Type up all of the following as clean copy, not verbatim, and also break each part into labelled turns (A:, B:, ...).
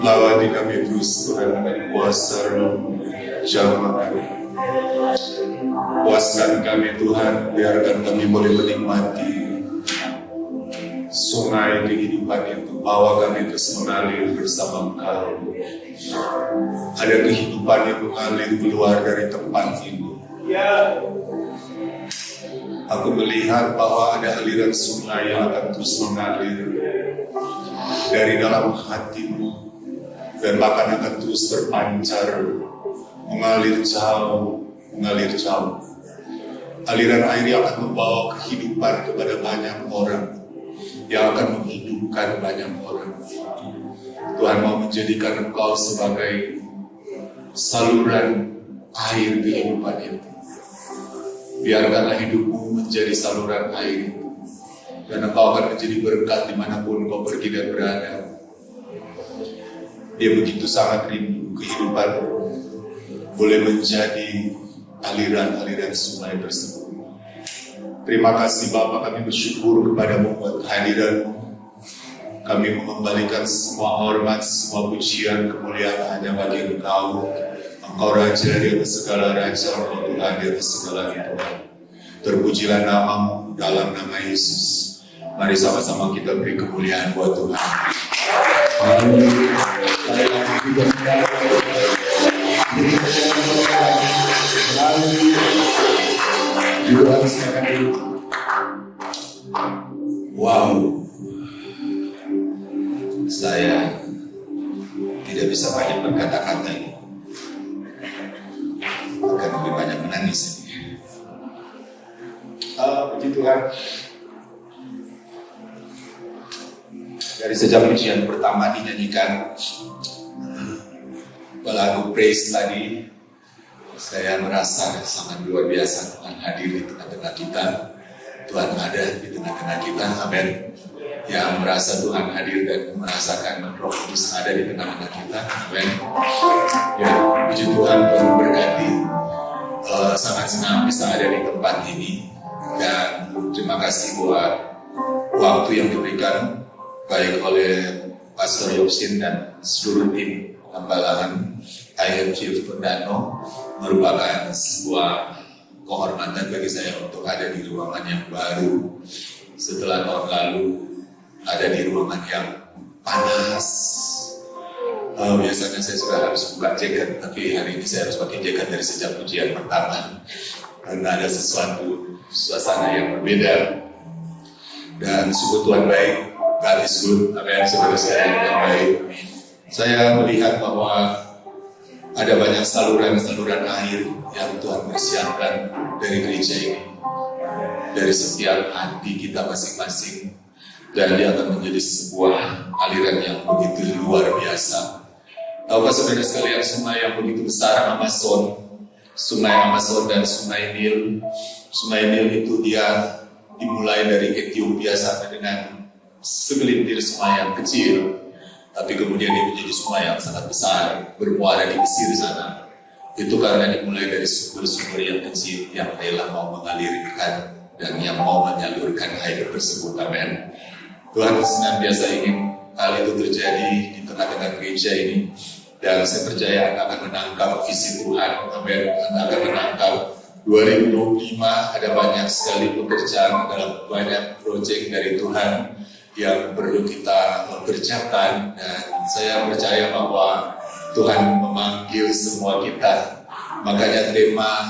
A: Lawati kami terus Tuhan dengan kuasa Roh, jamah kami. Puaskan kami Tuhan, biarkan kami boleh menikmati sungai kehidupan itu. Bawa kami terus mengalir bersama Engkau. Ada kehidupan yang mengalir keluar dari tempat ini. Aku melihat bahwa ada aliran sungai yang akan terus mengalir dari dalam hatimu dan bahkan akan terus terpancar, mengalir jauh, mengalir jauh. Aliran air yang akan membawa kehidupan kepada banyak orang, yang akan menghidupkan banyak orang. Tuhan mau menjadikan Engkau sebagai saluran air kehidupan itu. Biarkanlah hidupmu menjadi saluran air itu, dan Engkau akan menjadi berkat dimanapun Engkau pergi dan berada. Dia begitu sangat rindu kehidupan boleh menjadi aliran-aliran sungai tersebut. Terima kasih Bapa, kami bersyukur kepadamu buat kehadiranmu. Kami mengembalikan semua hormat, semua pujian, kemuliaan hanya bagi Engkau. Engkau Raja di atas segala raja, Engkau Tuhan di atas segala Tuhan. Terpujilah namamu dalam nama Yesus. Mari sama-sama kita beri kemuliaan buat Tuhan. Wow, saya tidak bisa banyak berkata-kata ini, akan lebih banyak menangis. Puji Tuhan. Dari sejak pujian pertama dinyanyikan lagu praise tadi, saya merasa sangat luar biasa Tuhan hadir di tengah-tengah kita. Tuhan ada di tengah-tengah kita, amin. Yang merasa Tuhan hadir dan merasakan Roh Kudus ada di tengah-tengah kita, amin. Ya, puji Tuhan, Tuhan memberkati. Sangat senang bisa ada di tempat ini, dan terima kasih buat waktu yang diberikan baik oleh Pastor Yopsin dan seluruh tim Tambalan IFC Perdano. Merupakan sebuah kehormatan bagi saya untuk ada di ruangan yang baru setelah tahun lalu ada di ruangan yang panas. Biasanya saya sudah harus buka jaket, tapi hari ini saya harus pakai jaket dari sejak pujian pertama karena ada sesuatu suasana yang berbeda. Dan sungguh Tuhan baik, God is good, amin. Saudara saya yang baik, saya melihat bahwa ada banyak saluran-saluran air yang Tuhan persiapkan dari gereja ini, dari setiap hati kita masing-masing, dan dia akan menjadi sebuah aliran yang begitu luar biasa. Tahukah saudara sekalian, sungai yang begitu besar Sungai Amazon dan Sungai Nil. Sungai Nil itu dia dimulai dari Ethiopia sampai dengan segelintir sungai yang kecil, tapi kemudian dia menjadi sungai yang sangat besar, bermuara di Mesir sana. Itu karena dimulai dari sumber-sumber yang kecil yang rela mau mengalirkan dan yang mau menyalurkan air tersebut, amin. Tuhan senantiasa ingin hal itu terjadi di tengah-tengah gereja ini, dan saya percaya Anda akan menangkap visi Tuhan, amin. Anda akan menangkap 2025 ada banyak sekali pekerjaan, ada banyak proyek dari Tuhan yang perlu kita kerjakan, dan saya percaya bahwa Tuhan memanggil semua kita. Makanya tema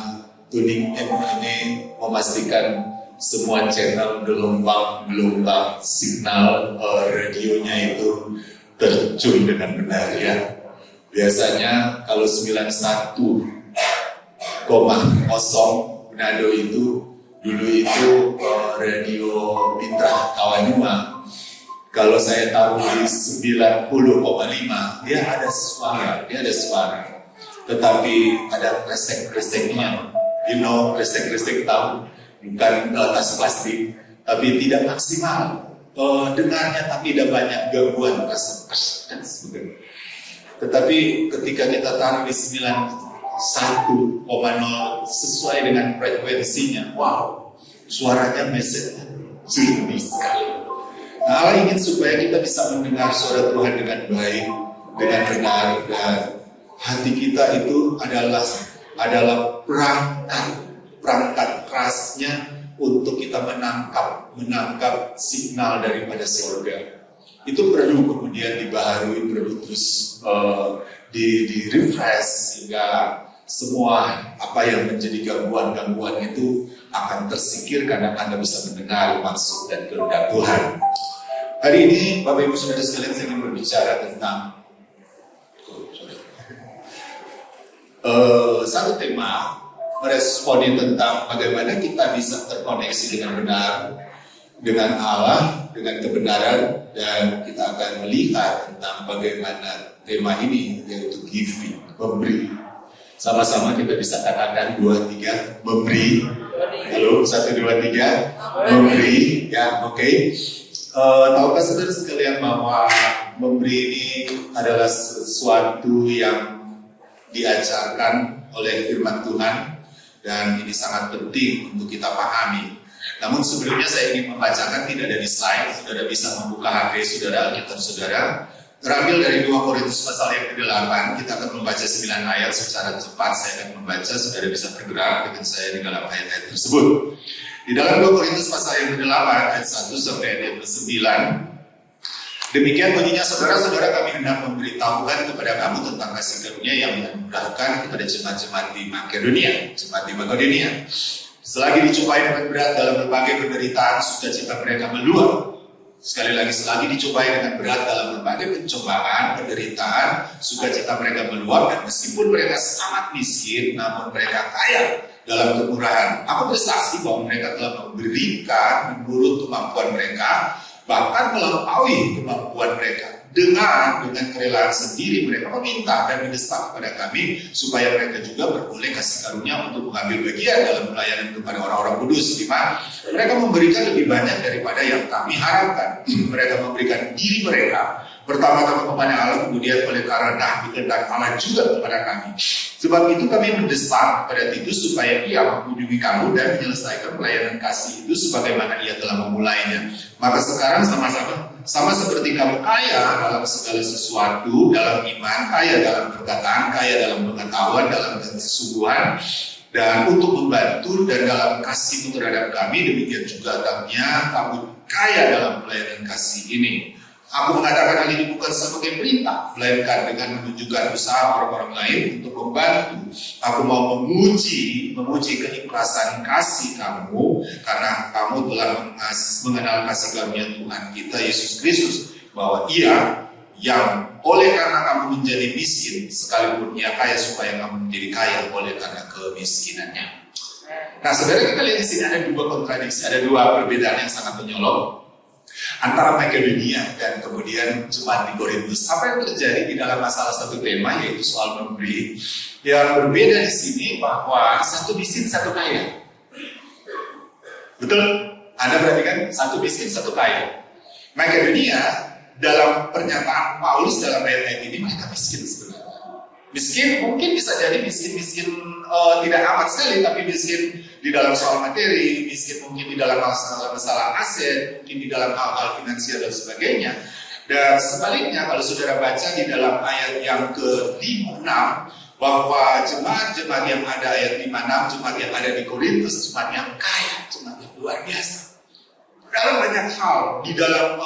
A: tuning ini memastikan semua channel gelombang signal radionya itu terjun dengan benar, ya. Biasanya kalau 91,0 Manado itu dulu itu radio Mitra Kawanua. Kalau saya taruh di 90,5, dia ada suara. Tetapi ada kresek-kreseknya. Kresek-kresek tahu, bukan tas plastik, tapi tidak maksimal. Dengarnya tapi tidak banyak gangguan kresek-kresek. Tetapi ketika kita taruh di 91,0 sesuai dengan frekuensinya, wow, suaranya message jernih sekali. Nah, Allah ingin supaya kita bisa mendengar suara Tuhan dengan baik, dengan benar, dan hati kita itu adalah perangkat kerasnya untuk kita menangkap signal daripada surga. Itu perlu kemudian dibaharui, perlu terus di refresh sehingga semua apa yang menjadi gangguan-gangguan itu akan tersingkir karena Anda bisa mendengar maksud dan kehendak Tuhan. Hari ini Bapak Ibu Saudara sekalian, saya ingin berbicara tentang satu tema, meresponi tentang bagaimana kita bisa terkoneksi dengan benar dengan Allah, dengan kebenaran, dan kita akan melihat tentang bagaimana tema ini, yaitu giving, memberi. Sama-sama kita bisa katakan 2, 3, memberi. Halo, 1, 2, 3, memberi. Ya, oke. Tahukah saudara sekalian bahwa memberi ini adalah sesuatu yang diajarkan oleh firman Tuhan, dan ini sangat penting untuk kita pahami. Namun sebelumnya saya ingin membacakan, tidak ada di slide, saudara bisa membuka HP saudara, Alkitab saudara, terambil dari 2 Korintus pasal yang ke-8. Kita akan membaca 9 ayat secara cepat. Saya akan membaca, saudara bisa bergerak dengan saya di dalam ayat-ayat tersebut. Di dalam 2 Korintus pasal yang ke-8 ayat 1 sampai ayat 9. Demikian bunyinya, saudara-saudara, kami hendak memberitahukan kepada kamu tentang kasih karunia yang dianugerahkan kepada jemaat-jemaat di Makedonia, jemaat di Makedonia. Selagi dicobai dengan berat dalam berbagai penderitaan, sukacita mereka meluap. Sekali lagi, selagi dicobai dengan berat dalam berbagai pencobaan, penderitaan, sukacita mereka meluap, dan meskipun mereka sangat miskin, namun mereka kaya dalam kemurahan. Aku bersaksi bahwa mereka telah memberikan menurut kemampuan mereka, bahkan melampaui kemampuan mereka. Dengan kerelaan sendiri mereka meminta dan mendesak kepada kami supaya mereka juga beroleh kasih karunia untuk mengambil bagian dalam pelayanan kepada orang-orang kudus. 5. Mereka memberikan lebih banyak daripada yang kami harapkan. Mereka memberikan diri mereka pertama-tama kepada Allah, kemudian oleh karena kehendak Allah juga kepada kami. Sebab itu kami mendesak kepada Titus supaya ia mengunjungi kamu dan menyelesaikan pelayanan kasih itu sebagaimana ia telah memulainya. Maka sekarang sama seperti kamu kaya dalam segala sesuatu, dalam iman, kaya dalam perkataan, kaya dalam pengetahuan, dalam kesungguhan, dan untuk membantu dan dalam kasih terhadap kami, demikian juga hendaknya kamu kaya dalam pelayanan kasih ini. Aku mengatakan hal ini bukan sebagai perintah, melainkan dengan menunjukkan usaha orang-orang lain untuk membantu. Aku mau memuji keikhlasan kasih kamu, karena kamu telah mengenal kasih karunia Tuhan kita Yesus Kristus, bahwa Ia yang oleh karena kamu menjadi miskin, sekalipun Ia kaya supaya kamu menjadi kaya oleh karena kemiskinannya. Nah, saudara, kita lihat di sini ada 2 kontradiksi, ada 2 perbedaan yang sangat menyolok antara Makedonia dan kemudian jemaat di Korintus. Apa yang terjadi di dalam masalah satu tema, yaitu soal memberi? Yang berbeda di sini bahwa satu miskin, satu kaya. Betul? Anda perhatikan, satu miskin, satu kaya. Makedonia, dalam pernyataan Paulus dalam ayat-ayat ini, mereka miskin sebenarnya. Miskin mungkin bisa jadi miskin tidak amat sekali, tapi miskin di dalam soal materi, miskin mungkin di dalam masalah aset, mungkin di dalam hal-hal finansial dan sebagainya. Dan sebaliknya, kalau saudara baca di dalam ayat yang ke-5-6, bahwa jemaat-jemaat yang ada ayat 5-6, jemaat yang ada di Korintus, jemaat yang kaya, jemaat yang luar biasa. Dalam banyak hal, di dalam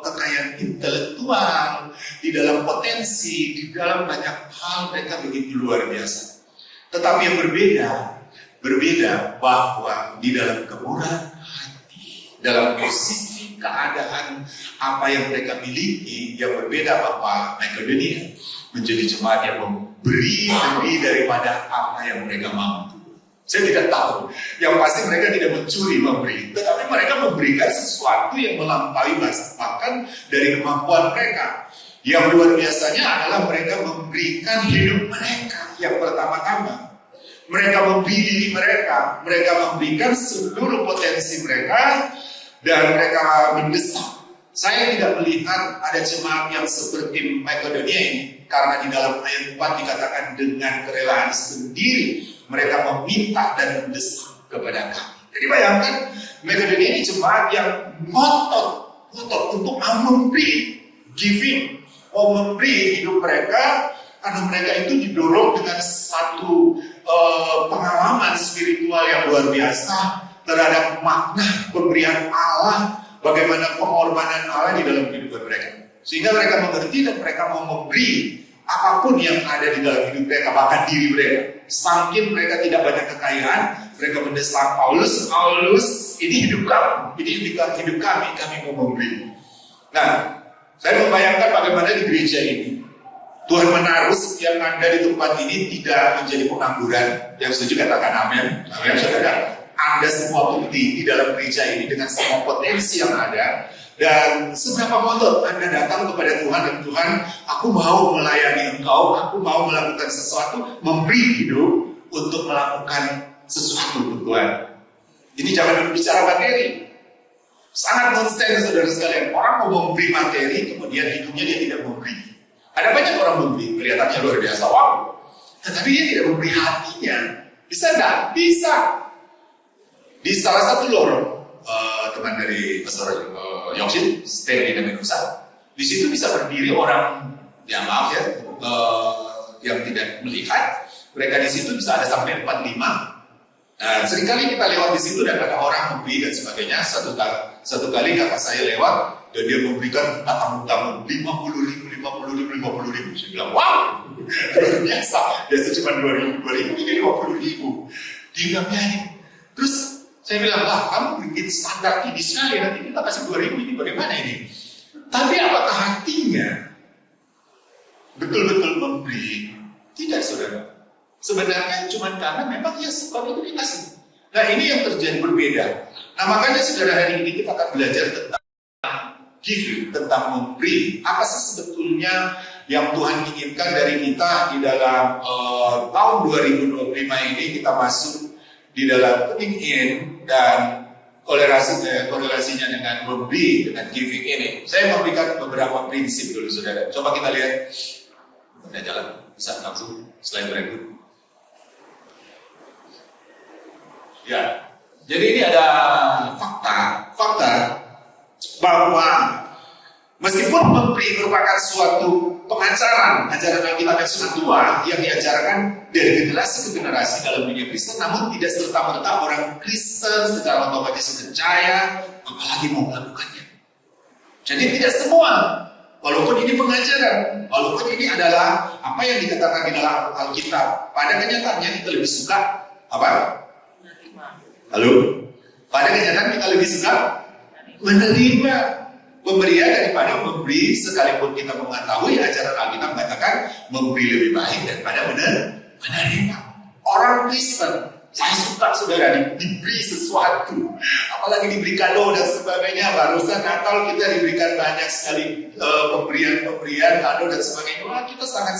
A: kekayaan intelektual, di dalam potensi, di dalam banyak hal mereka begitu luar biasa. Tetapi yang berbeda bahwa di dalam kemurahan hati, dalam posisi keadaan apa yang mereka miliki, yang berbeda bahwa Makedonia menjadi jemaat yang memberi lebih daripada apa yang mereka mampu. Saya tidak tahu, yang pasti mereka tidak mencuri memberi, tetapi mereka memberikan sesuatu yang melampaui bahkan dari kemampuan mereka. Yang luar biasanya adalah mereka memberikan hidup mereka yang pertama-tama. Mereka memberi diri mereka memberikan seluruh potensi mereka, dan mereka mendesak. Saya tidak melihat ada jemaat yang seperti Makedonia ini, karena di dalam ayat 4 dikatakan dengan kerelaan sendiri mereka meminta dan mendesak kepada kami. Jadi bayangkan, Makedonia ini jemaat yang ngotot ngotot untuk memberi, giving, mau memberi hidup mereka, karena mereka itu didorong dengan satu pengalaman spiritual yang luar biasa terhadap makna pemberian Allah, bagaimana pengorbanan Allah di dalam kehidupan mereka. Sehingga mereka mengerti dan mereka mau memberi apapun yang ada di dalam hidup mereka, bahkan diri mereka. Saking mereka tidak banyak kekayaan, mereka mendesak Paulus, ini hidup kamu, ini hidup kami mau memberi. Nah, saya membayangkan bagaimana di gereja ini Tuhan menaruh setiap Anda di tempat ini tidak menjadi pengangguran. Yang setuju katakan amin. Amin, saudara. Anda semua bukti di dalam gereja ini dengan semua potensi yang ada. Dan seberapa ngotot Anda datang kepada Tuhan dan Tuhan, aku mau melayani Engkau, aku mau melakukan sesuatu, memberi hidup untuk melakukan sesuatu untuk Tuhan. Ini jangan berbicara materi. Sangat nonsens, saudara sekalian. Orang mau memberi materi, kemudian hidupnya dia tidak memberi. Ada banyak orang memberi, kelihatannya luar biasa, wow. Tetapi dia tidak memberi hatinya. Bisa enggak? Bisa. Di salah satu lorong, teman dari Pastor Yongsin, stay di Menusa. Di situ bisa berdiri orang, ya maaf ya, yang tidak melihat. Mereka di situ bisa ada sampai 45. Nah, seringkali kita lewat di situ dan ada orang memberi dan sebagainya. Satu kali kakak saya lewat dan dia memberikan tamu-tamu 50.000. Saya bilang, wow, luar biasa. Biasa cuma 2.000, ini 50.000. Dia bilang, ya. Terus saya bilang, lah kamu bikin standar tinggi sekali, nanti kita kasih 2.000, ini bagaimana ini? Tapi apakah hatinya betul-betul memberi? Tidak, saudara. Sebenarnya cuma karena memang ya sebab itu dikasih. Nah, ini yang terjadi berbeda. Nah, makanya saudara, hari ini kita akan belajar tentang giving, tentang memberi. Apa sih sebetulnya yang Tuhan inginkan dari kita di dalam tahun 2025 ini? Kita masuk di dalam putting in dan korelasinya dengan memberi, dengan giving ini. Saya memberikan beberapa prinsip dulu, saudara. Coba kita lihat. Ada jalan, bisa langsung slide berikut. Ya, jadi ini ada fakta bahwa meskipun memberi merupakan suatu pengajaran Alkitab yang sangat tua yang diajarkan dari generasi ke generasi dalam dunia Kristen, namun tidak serta-merta orang Kristen secara otomatis percaya, apalagi mau melakukannya. Jadi tidak semua, walaupun ini pengajaran, walaupun ini adalah apa yang dikatakan di dalam Alkitab, pada kenyataannya kita lebih suka apa? Halo? Pada kenyataan kita lebih suka menerima pemberian daripada memberi, sekalipun kita mengetahui ajaran Alkitab mengatakan memberi lebih baik daripada menerima. Orang Kristen, saya suka saudara diberi sesuatu, apalagi diberi kado dan sebagainya. Barusan Natal kita diberikan banyak sekali pemberian kado dan sebagainya. Wah, kita sangat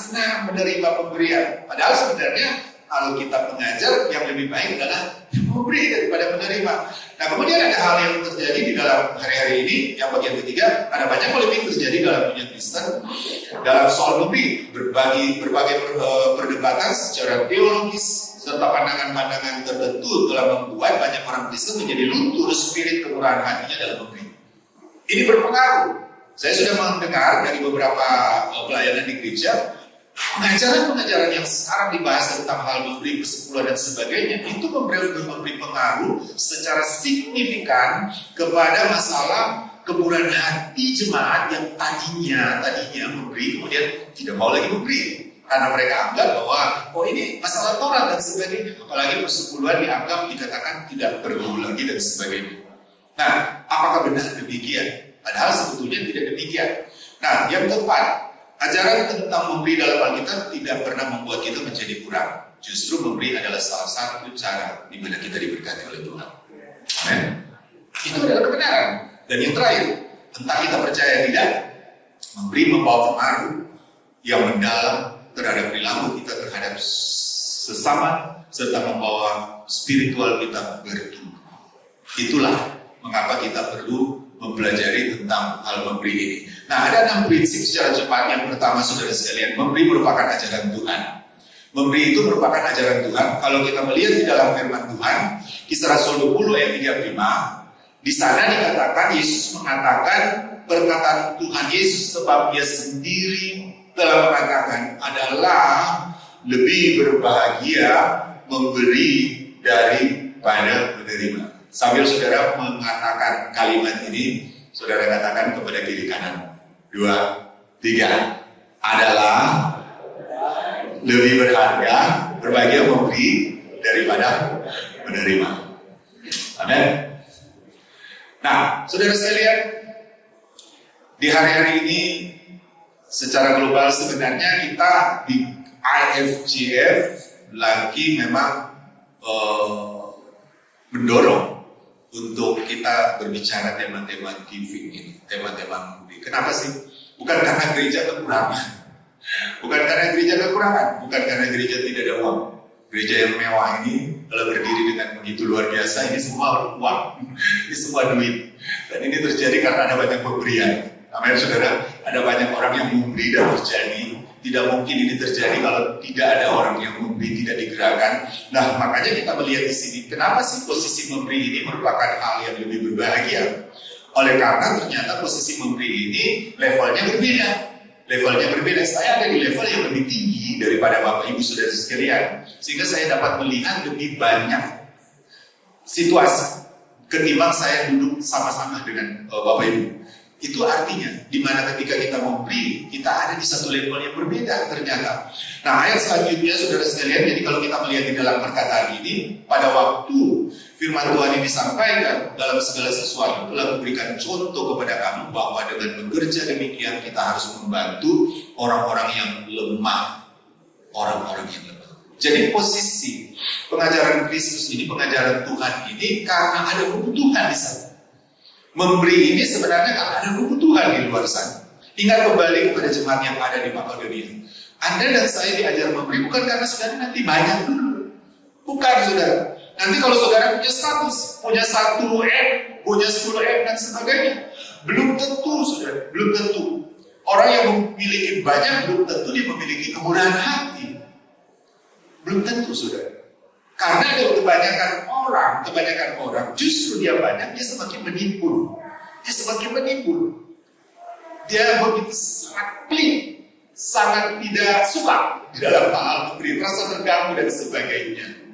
A: senang menerima pemberian. Padahal sebenarnya Alkitab mengajar yang lebih baik adalah memberi daripada menerima. Nah, kemudian ada hal yang terjadi di dalam hari-hari ini. Yang bagian ketiga, ada banyak polemik terjadi dalam dunia Kristen dalam soal memberi. Berbagai perdebatan secara teologis serta pandangan-pandangan tertentu telah membuat banyak orang Kristen menjadi luntur spirit kemurahan hatinya dalam memberi. Ini berpengaruh. Saya sudah mendengar dari beberapa pelayanan di gereja, pengajaran-pengajaran yang sekarang dibahas tentang hal memberi, persepuluhan dan sebagainya itu memberi pengaruh secara signifikan kepada masalah kemurahan hati jemaat yang tadinya memberi kemudian tidak mau lagi memberi karena mereka anggap bahwa ini masalah Taurat dan sebagainya, apalagi persepuluhan dikatakan tidak perlu lagi dan sebagainya. Nah, apakah benar demikian? Padahal sebetulnya tidak demikian. Nah, yang keempat, ajaran tentang memberi dalam Alkitab tidak pernah membuat kita menjadi kurang. Justru memberi adalah salah satu cara di mana kita diberkati oleh Tuhan. Amin. Itu adalah kebenaran. Dan yang terakhir, entah kita percaya tidak, memberi membawa pengaruh yang mendalam terhadap perilaku kita terhadap sesama serta membawa spiritual kita bertumbuh. Itulah mengapa kita perlu mempelajari tentang hal memberi ini. Nah, ada 6 prinsip secara cepat. Yang pertama, saudara sekalian, memberi merupakan ajaran Tuhan. Memberi itu merupakan ajaran Tuhan. Kalau kita melihat di dalam firman Tuhan, Kisah Rasul 20 ayat 35,
B: Di sana dikatakan, Yesus mengatakan perkataan Tuhan Yesus, sebab dia sendiri telah mengatakan adalah lebih berbahagia memberi daripada menerima. Sambil saudara mengatakan kalimat ini, saudara katakan kepada kiri kanan. 2, 3. Adalah lebih berbahagia memberi daripada menerima. Amin. Nah, saudara sekalian, di hari-hari ini secara global sebenarnya kita di IFGF lagi memang mendorong untuk kita berbicara tema-tema giving ini, tema-tema memberi. Kenapa sih? Bukan karena gereja kekurangan, bukan karena gereja tidak ada uang. Gereja yang mewah ini kalau berdiri dengan begitu luar biasa, ini semua uang, ini semua duit. Dan ini terjadi karena ada banyak pemberian. Amin, saudara. Ada banyak orang yang memberi dan terjadi. Tidak mungkin ini terjadi kalau tidak ada orang yang memberi, tidak digerakkan. Nah, makanya kita melihat di sini, kenapa sih posisi memberi ini merupakan hal yang lebih berbahagia? Oleh karena ternyata posisi memberi ini levelnya berbeda. Saya ada di level yang lebih tinggi daripada Bapak Ibu saudara sekalian, sehingga saya dapat melihat lebih banyak situasi ketimbang saya duduk sama-sama dengan Bapak Ibu. Itu artinya dimana ketika kita memberi, kita ada di satu level yang berbeda ternyata. Nah, ayat selanjutnya saudara sekalian, jadi kalau kita melihat di dalam perkataan ini, pada waktu firman Tuhan ini disampaikan, dalam segala sesuatu telah memberikan contoh kepada kamu bahwa dengan bekerja demikian kita harus membantu orang-orang yang lemah. Jadi posisi pengajaran Kristus ini, pengajaran Tuhan ini karena ada kebutuhan di sana. Memberi ini sebenarnya karena ada kebutuhan di luar sana. Ingat kembali kepada jemaat yang ada di Makedonia. Anda dan saya diajar memberi bukan karena saudara nanti banyak dulu. Bukan, saudara. Nanti kalau saudara punya status, punya 1 M, punya 10 M dan sebagainya, belum tentu, saudara, belum tentu. Orang yang memiliki banyak belum tentu dia memiliki kemurahan hati. Belum tentu, saudara. Karena ada kebanyakan orang justru dia banyak, dia semakin menimbul. Dia begitu sangat pelit, sangat tidak suka di dalam hal memberi, rasa terganggu dan sebagainya.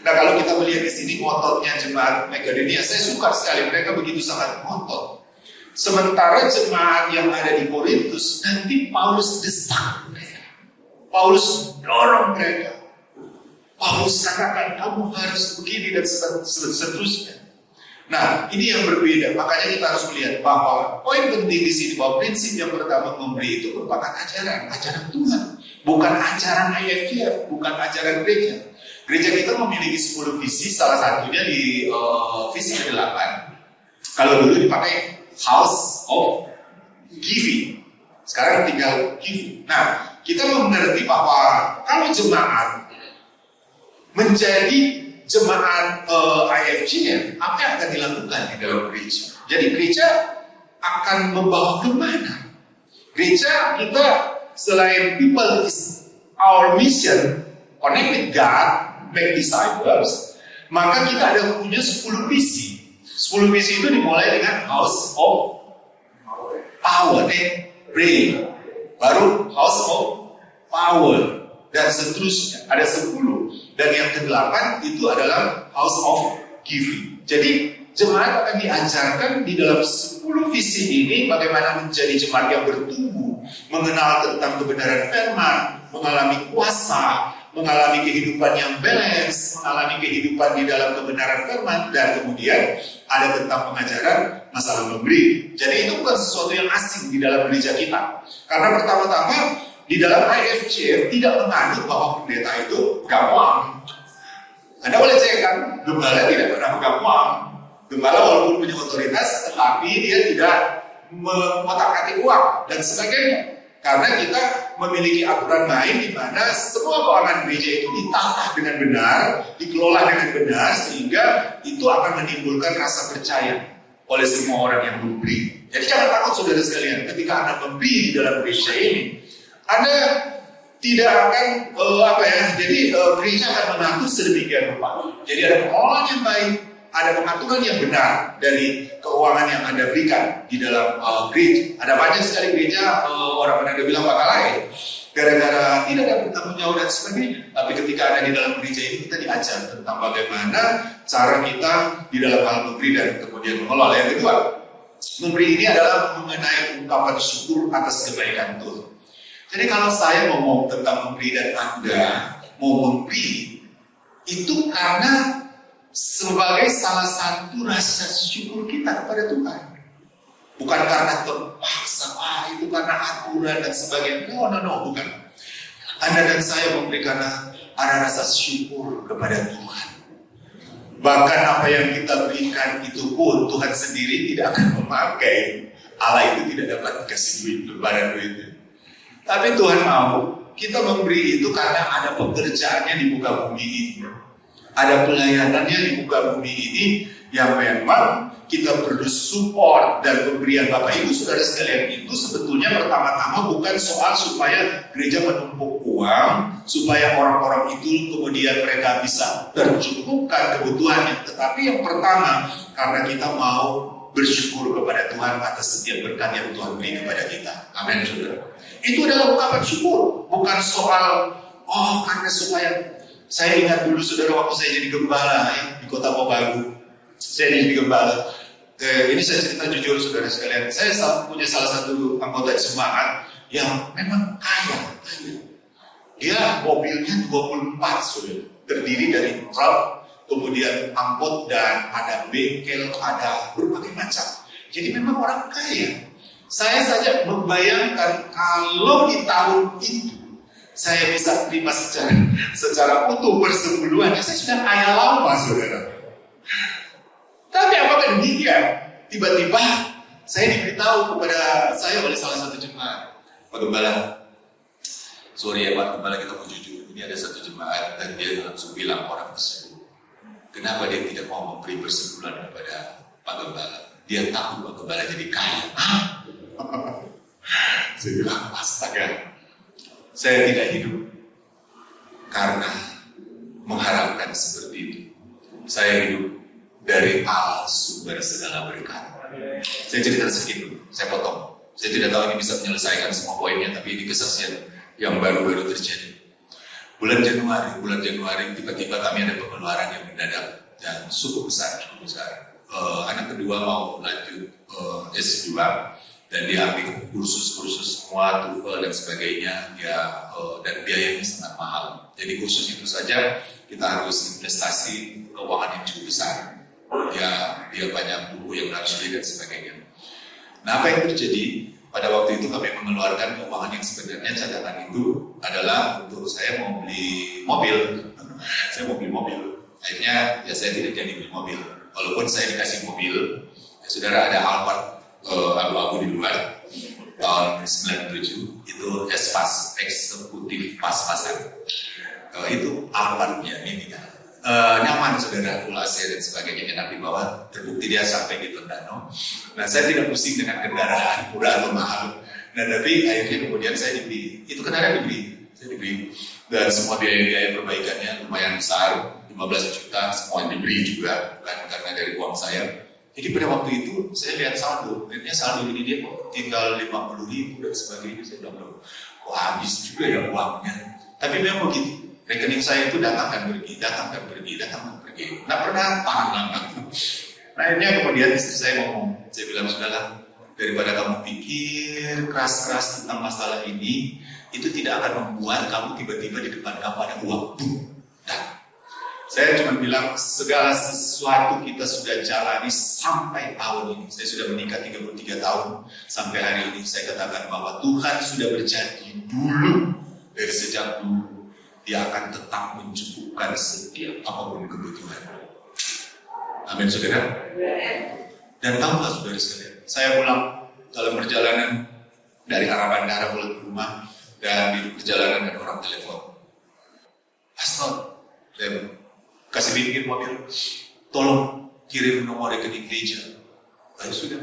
B: Nah, kalau kita melihat di sini ngototnya jemaat Makedonia, saya suka sekali, mereka begitu sangat ngotot. Sementara jemaat yang ada di Korintus, nanti Paulus desak mereka, Paulus dorong mereka. Paulus katakan kamu harus begini dan seterusnya. Nah, ini yang berbeda. Makanya kita harus melihat bahwa poin penting di sini bahwa prinsip yang pertama memberi itu merupakan ajaran Tuhan, bukan ajaran IFGF, bukan ajaran gereja. Gereja kita memiliki 10 visi, salah satunya di visi ke-8. Kalau dulu dipakai House of Giving, sekarang tinggal Giving. Nah, kita mengerti bahwa kalau jemaat menjadi jemaat IFGF, apa yang akan dilakukan di dalam gereja? Jadi gereja akan membawa kemana? Gereja kita selain people is our mission, connect with God, make disciples, maka kita ada punya 10 visi. 10 visi itu dimulai dengan House of Power, pray, baru House of Power, dan seterusnya. Ada 10. Dan yang ke-8 itu adalah House of Giving. Jadi jemaat akan diajarkan di dalam 10 visi ini bagaimana menjadi jemaat yang bertumbuh, mengenal tentang kebenaran firman, mengalami kuasa, mengalami kehidupan yang balance, mengalami kehidupan di dalam kebenaran firman, dan kemudian ada tentang pengajaran masalah memberi. Jadi itu bukan sesuatu yang asing di dalam gereja kita. Karena pertama-tama di dalam IFGF tidak menganut bahwa pendeta itu pegang uang. Anda boleh cek kan, gembala tidak pernah pegang uang. Gembala walaupun punya otoritas, tetapi dia tidak mengotak-atik uang dan sebagainya. Karena kita memiliki aturan main di mana semua keuangan gereja itu ditata dengan benar, dikelola dengan benar, sehingga itu akan menimbulkan rasa percaya oleh semua orang yang memberi. Jadi jangan takut saudara sekalian, ketika Anda memberi di dalam gereja ini, Anda tidak akan jadi gereja akan mengatur sedemikian rupa. Jadi ada pengelolaan yang baik, ada pengaturan yang benar dari keuangan yang Anda berikan di dalam gereja. Ada banyak sekali gereja orang Anda bilang bakal lain gara-gara tidak ada bertanggung jawab dan sebagainya. Tapi ketika ada di dalam gereja ini kita diajar tentang bagaimana cara kita di dalam hal memberi dan kemudian mengelola. Yang kedua, memberi ini adalah mengenai ungkapan syukur atas kebaikan Tuhan. Jadi kalau saya ngomong tentang memberi dan Anda mau memberi, itu karena sebagai salah satu rasa syukur kita kepada Tuhan. Bukan karena terpaksa, itu karena aturan dan sebagainya. No, bukan. Anda dan saya memberi karena ada rasa syukur kepada Tuhan. Bahkan apa yang kita berikan itu pun Tuhan sendiri tidak akan memakai. Allah itu tidak dapat dikasih duit, lebaran duitnya. Tapi Tuhan mau kita memberi itu karena ada pekerjaannya di muka bumi ini. Ada pelayanannya di muka bumi ini yang memang kita perlu support. Dan pemberian Bapak Ibu Saudara sekalian itu sebetulnya pertama-tama bukan soal supaya gereja menumpuk uang, supaya orang-orang itu kemudian mereka bisa tercukupkan kebutuhannya. Tetapi yang pertama, karena kita mau bersyukur kepada Tuhan atas setiap berkat yang Tuhan beri kepada kita. Amin, saudara. Itu adalah ungkapan syukur, bukan soal karena supaya. Saya ingat dulu saudara waktu saya jadi gembala di Kota Mobagu. Saya jadi gembala. Ini saya cerita jujur saudara sekalian. Saya punya salah satu anggota jemaat yang memang kaya. Dia mobilnya 24 saudara. Terdiri dari truk, kemudian angkot, dan ada bengkel, ada berbagai macam. Jadi memang orang kaya. Saya saja membayangkan kalau di tahun itu saya bisa terima secara utuh persepuluhan, saya sudah kaya lama, saudara. Tapi apakah demikian? Tiba-tiba saya diberitahu kepada saya oleh salah satu jemaat, Pak Gembala, sorry ya Pak Gembala, kita mau jujur, ini ada satu jemaat dan dia langsung bilang orang tersebut, kenapa dia tidak mau memberi persepuluhan kepada Pak Gembala? Dia takut Pak Gembala jadi kaya. Saya bilang, astaga. Saya tidak hidup karena mengharapkan seperti itu. Saya hidup dari Allah sumber segala berkat. Saya cerita sedikit dulu, saya potong. Saya tidak tahu ini bisa menyelesaikan semua poinnya, tapi ini kesaksian yang baru-baru terjadi. Bulan Januari tiba-tiba kami ada pengeluaran yang mendadak dan cukup besar. Anak kedua mau lanjut S2. Dan dia ambil kursus semua, TOEFL dan sebagainya, dan biayanya sangat mahal. Jadi kursus itu saja kita harus investasi keuangan yang cukup besar. Dia banyak buku yang harus beli dan sebagainya. Nah, apa yang terjadi pada waktu itu kami mengeluarkan keuangan yang sebenarnya cadangan itu adalah untuk saya mau beli mobil. Saya mau beli mobil. Akhirnya saya tidak jadi beli mobil. Walaupun saya dikasih mobil, saudara, ada Alphard abu-abu di luar tahun 97 itu S-Pass, eksekutif pas-pasan. Itu Alphardnya ini kan nyaman saudara, full AC dan sebagainya, enak dibawa. Terbukti dia sampai di Tondano. Nah, saya tidak pusing dengan kendaraan murah atau mahal. Nah, tapi akhirnya kemudian saya dibeli. Itu kendaraan saya dibeli dan semua biaya perbaikannya lumayan besar, 15 juta, semua dibeli juga, bukan karena dari uang saya. Jadi pada waktu itu saya lihat saldo, akhirnya saldo ini dia kok tinggal 50.000 dan sebagainya. Saya bilang, kok habis juga ya uangnya. Tapi memang begitu, rekening saya itu datang dan pergi. Nggak pernah tahan lama. Nah, akhirnya kemudian istri saya ngomong, saya bilang, sudahlah, daripada kamu pikir keras-keras tentang masalah ini, itu tidak akan membuat kamu tiba-tiba di depan kamu ada uang. Saya cuma bilang segala sesuatu kita sudah jalani sampai tahun ini. Saya sudah menikah 33 tahun. Sampai hari ini saya katakan bahwa Tuhan sudah berjanji dulu. Dari sejak dulu Dia akan tetap mencukupkan setiap apapun kebutuhan. Amin, saudara. Dan tahulah saudara sekalian, saya pulang dalam perjalanan dari arah bandara pulang ke rumah, dan di perjalanan ada orang telepon. Pastor, saya kasih bikin mobil, tolong kirim nomor rekening gereja. Sudah,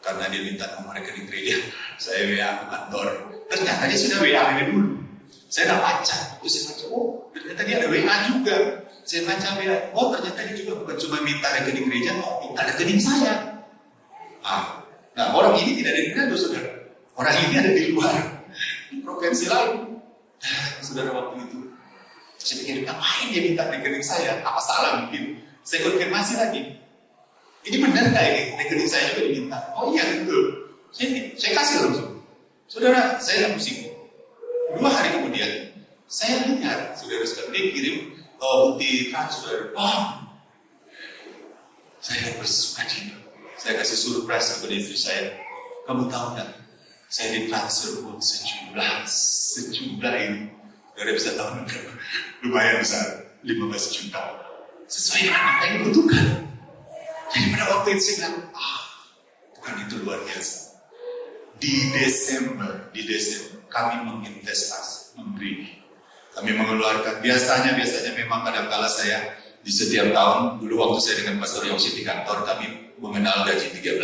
B: karena dia minta nomor rekening gereja, saya WA ke kantor. Ternyata dia sudah WA ini dulu. Saya udah baca, ternyata dia ada WA juga. Saya baca bilang, oh ternyata dia juga bukan cuma minta rekening gereja, minta rekening saya. Nah orang ini tidak ada di Manado, saudara. Orang ini ada di luar provinsi lain. Saudara, waktu itu saya pikir, ngapain dia minta rekening saya? Apa salah mungkin? Saya konfirmasi lagi. Ini benar nggak ini? Rekening saya juga diminta. Oh iya betul. Saya kasih langsung. Saudara, saya nggak pusing. 2 hari kemudian, saya lihat saudara sekalian dia kirim bukti transfer. Saya bersuka cita. Saya kasih surprise kepada istri saya. Kamu tahu nggak? Saya ditransfer buat sejumlah ini. Saudara bisa tahu nggak? Lumayan besar, 15 juta. Sesuai dengan apa yang dibutuhkan. Jadi pada waktu itu saya bilang, bukan itu luar biasa. Di Desember kami menginvestasi, memberi. Kami mengeluarkan, biasanya memang kadang-kala saya di setiap tahun, dulu waktu saya dengan Pastor Yosi di kantor, kami mengenal gaji 13,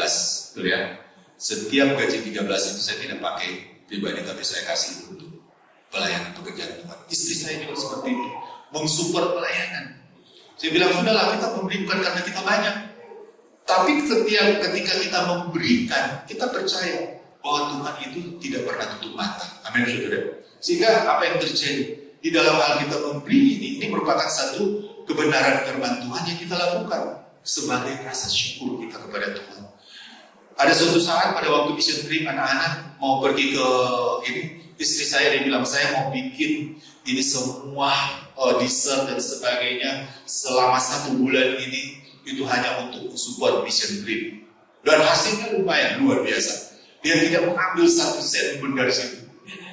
B: betul ya. Setiap gaji 13 itu saya tidak pakai pribadi, tapi saya kasih untuk pelayanan pekerjaan Tuhan. Istri saya juga seperti itu, mensupport pelayanan. Saya bilang, sudahlah kita memberi bukan karena kita banyak, tapi ketika kita memberikan, kita percaya bahwa Tuhan itu tidak pernah tutup mata. Amin, saudara. Sehingga apa yang terjadi di dalam hal kita memberi ini merupakan satu kebenaran firman Tuhan yang kita lakukan sebagai rasa syukur kita kepada Tuhan. Ada suatu saat pada waktu mission trip anak-anak mau pergi ke ini, istri saya dia bilang, saya mau bikin ini semua dessert dan sebagainya selama 1 bulan ini itu hanya untuk support mission trip. Dan hasilnya lumayan luar biasa. Dia tidak mengambil 1 sen pun dari situ.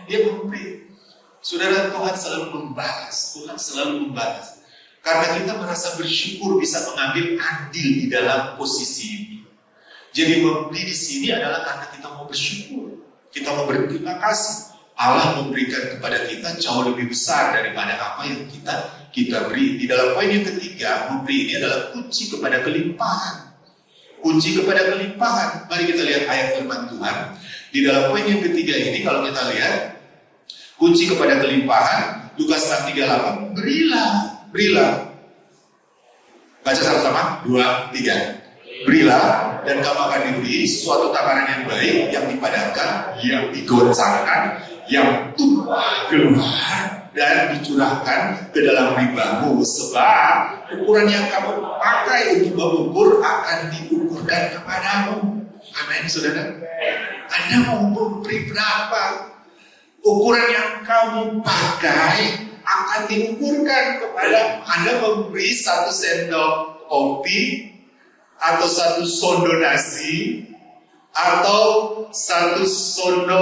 B: Dia memberi. Saudara, Tuhan selalu membalas. Karena kita merasa bersyukur bisa mengambil andil di dalam posisi ini. Jadi memberi di sini adalah karena kita mau bersyukur. Kita mau berterima kasih. Allah memberikan kepada kita jauh lebih besar daripada apa yang kita beri. Di dalam poin yang ketiga, memberi ini adalah kunci kepada kelimpahan. Kunci kepada kelimpahan. Mari kita lihat ayat firman Tuhan. Di dalam poin yang ketiga ini, kalau kita lihat kunci kepada kelimpahan, Lukas 6:38, berilah. Baca sama-sama, 2, 3. Berilah dan kamu akan diberi suatu takaran yang baik, yang dipadatkan, yang digoncangkan, yang tumpah keluar dan dicurahkan ke dalam ribamu. Sebab ukuran yang kamu pakai untuk mengukur akan diukurkan kepadamu. Amin, saudara. Anda mau memberi berapa? Ukuran yang kamu pakai akan diukurkan kepada Anda. Memberi 1 sendok kopi atau 1 sondo nasi atau 1 sondo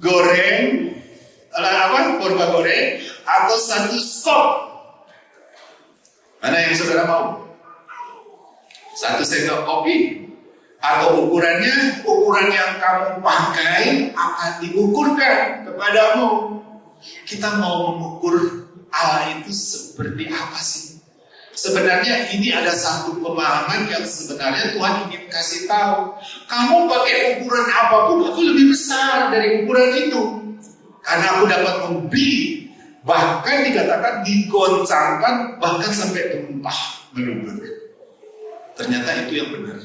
B: goreng, kurma goreng, atau 1 skop. Mana yang saudara mau? 1 sendok kopi. Atau ukuran yang kamu pakai akan diukurkan kepadamu. Kita mau mengukur Allah itu seperti apa sih? Sebenarnya ini ada satu pemahaman yang sebenarnya Tuhan ingin kasih tahu. Kamu pakai ukuran apapun, aku lebih besar dari ukuran itu. Karena aku dapat memberi, bahkan dikatakan digoncangkan, bahkan sampai tumpah meluber. Ternyata itu yang benar.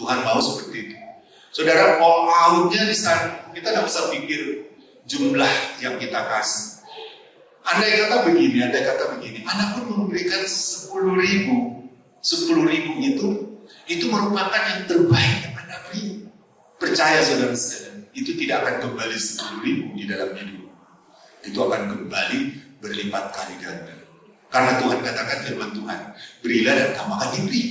B: Tuhan mau seperti itu. Saudara, all out-nya di sana, kita tidak usah pikir jumlah yang kita kasih. Andai kata begini, anak pun memberikan 10.000 itu merupakan yang terbaik yang Anda beri. Percaya saudara sekalian, itu tidak akan kembali 10.000 di dalam hidup. Itu akan kembali berlipat kali ganda. Karena Tuhan katakan firman Tuhan, berilah dan kamu akan diberi.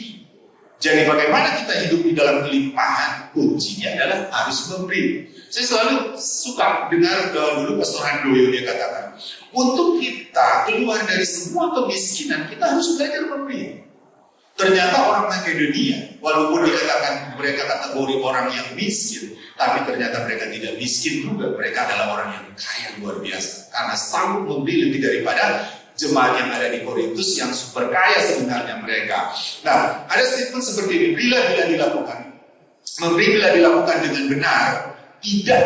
B: Jadi bagaimana kita hidup di dalam kelimpahan? Kuncinya adalah harus memberi. Saya selalu suka dengar dulu Pastor Handoyo dia katakan, untuk kita keluar dari semua kemiskinan, kita harus belajar memberi. Ternyata orang Makedonia, walaupun dikatakan mereka kategori orang yang miskin, tapi ternyata mereka tidak miskin juga. Mereka adalah orang yang kaya luar biasa, karena sanggup memberi lebih daripada jemaat yang ada di Korintus yang super kaya sebenarnya mereka. Nah, ada statement seperti ini, bila dilakukan. Memberi bila dilakukan dengan benar, tidak